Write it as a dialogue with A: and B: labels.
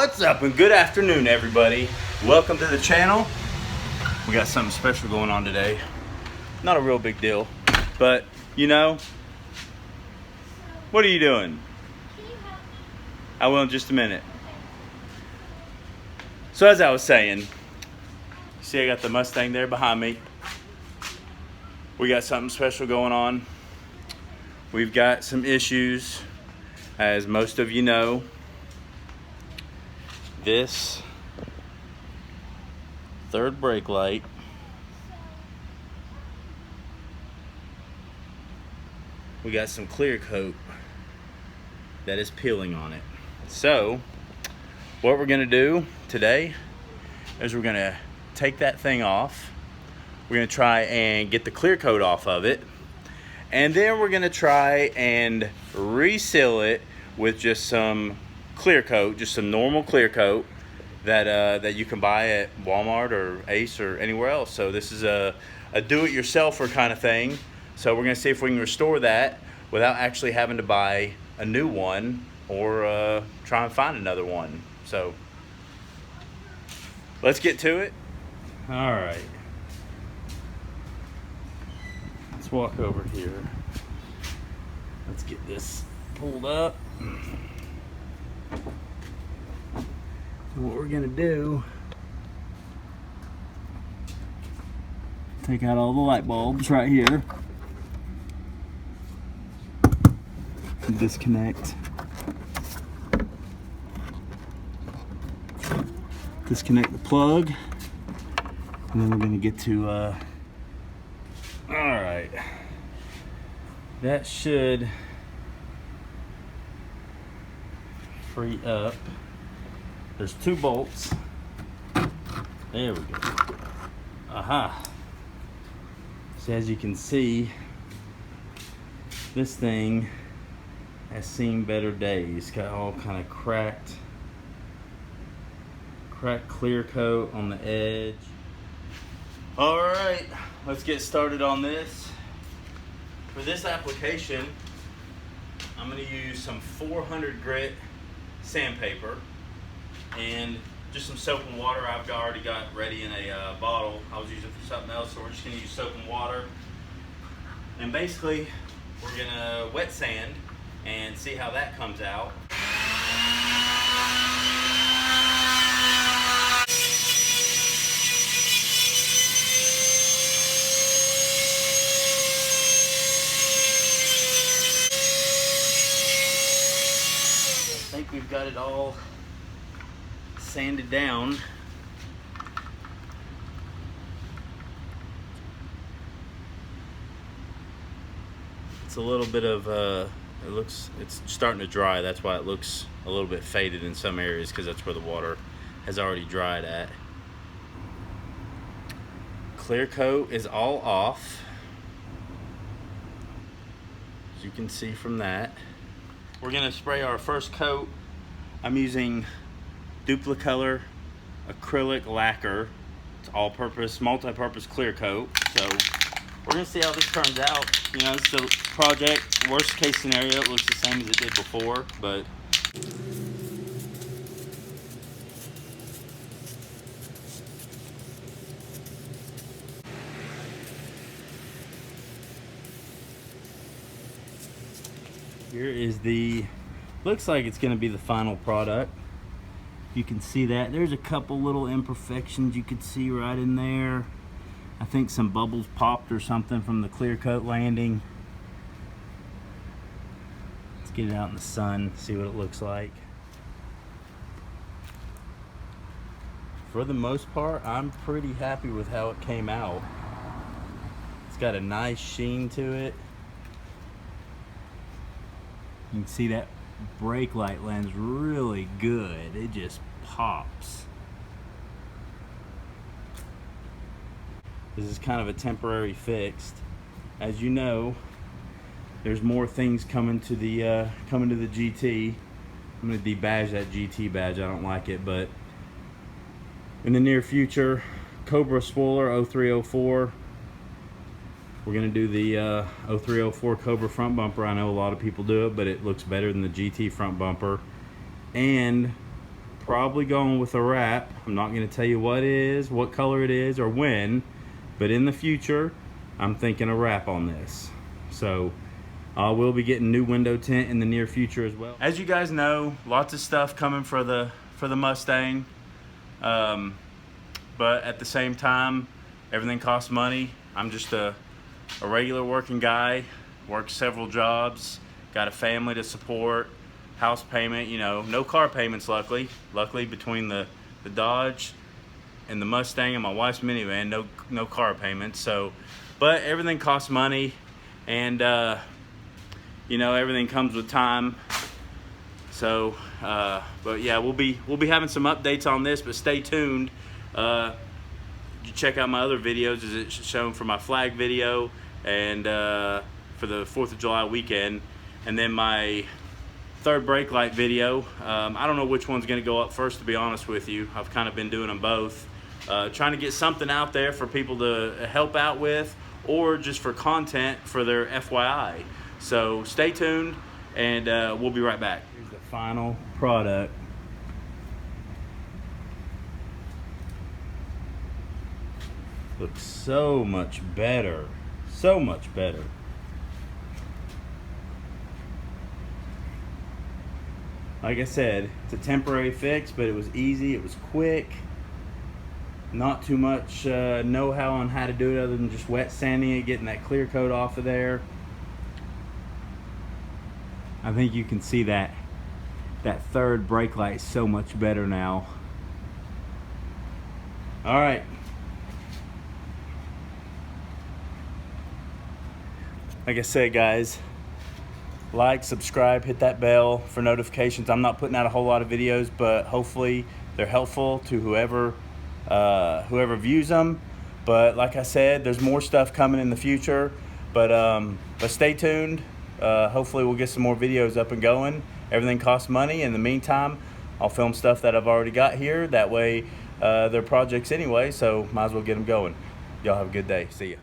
A: What's up and good afternoon, everybody. Welcome to the channel. We got something special going on today. Not a real big deal, but you know, what are you doing?
B: Can you help me?
A: I will in just a minute. So as I was saying, see I got the Mustang there behind me. We got something special going on. We've got some issues, as most of you know. This third brake light we got some clear coat that is peeling on it. So what we're gonna do today is we're gonna take that thing off. We're gonna try and get the clear coat off of it, and then we're gonna try and reseal it with just some clear coat, just some normal clear coat that you can buy at Walmart or Ace or anywhere else. So this is a do-it-yourselfer kind of thing. So we're gonna see if we can restore that without actually having to buy a new one or try and find another one. So let's get to it. All right, let's walk over here. Let's get this pulled up. What we're gonna do, take out all the light bulbs right here, disconnect the plug, and then we're gonna get to all right, that should free up. There's two bolts. There we go. Aha. So as you can see, this thing has seen better days. Got all kind of cracked clear coat on the edge. All right, let's get started on this. For this application, I'm going to use some 400 grit sandpaper and just some soap and water. I've already got ready in a bottle. I was using it for something else, so we're just going to use soap and water. And basically, we're going to wet sand and see how that comes out. I think we've got it all sanded down. It's a little bit of it's starting to dry. That's why it looks a little bit faded in some areas, because that's where the water has already dried at. Clear coat is all off, as you can see from that. We're gonna spray our first coat. I'm using Duplicolor acrylic lacquer. It's all-purpose, multi-purpose clear coat. So we're gonna see how this turns out. You know, it's a project. Worst case scenario, it looks the same as it did before, but here is the, looks like it's gonna be the final product. You can see that there's a couple little imperfections you could see right in there. I think some bubbles popped or something from the clear coat landing. Let's get it out in the sun, see what it looks like. For the most part, I'm pretty happy with how it came out. It's got a nice sheen to it. You can see that brake light lens really good. It just pops. This is kind of a temporary fix. As you know, there's more things coming to the GT. I'm going to debadge that GT badge. I don't like it, but in the near future, Cobra spoiler 0304. We're going to do the 0304 Cobra front bumper. I know a lot of people do it, but it looks better than the GT front bumper. And probably going with a wrap. I'm not going to tell you what it is, what color it is, or when, but in the future, I'm thinking a wrap on this. So we'll be getting new window tint in the near future as well. As you guys know, lots of stuff coming for the Mustang, but at the same time, everything costs money. I'm just a regular working guy, work several jobs, got a family to support, house payment, you know, no car payments luckily. Luckily between the Dodge and the Mustang and my wife's minivan, no car payments. So, but everything costs money, and you know, everything comes with time. So, but yeah, we'll be having some updates on this, but stay tuned. You check out my other videos as it's shown for my flag video and for the 4th of July weekend, and then my third brake light video. I don't know which one's gonna go up first, to be honest with you. I've kind of been doing them both, trying to get something out there for people to help out with, or just for content for their FYI. So stay tuned, and we'll be right back. Here's the final product. Looks so much better, so much better. Like I said, it's a temporary fix, but it was easy, it was quick. Not too much know-how on how to do it other than just wet sanding it, getting that clear coat off of there. I think you can see that third brake light is so much better now. All right. Like I said, guys, like, subscribe, hit that bell for notifications. I'm not putting out a whole lot of videos, but hopefully they're helpful to whoever views them. But like I said, there's more stuff coming in the future. But stay tuned. Hopefully we'll get some more videos up and going. Everything costs money. In the meantime, I'll film stuff that I've already got here. That way, they're projects anyway, so might as well get them going. Y'all have a good day. See ya.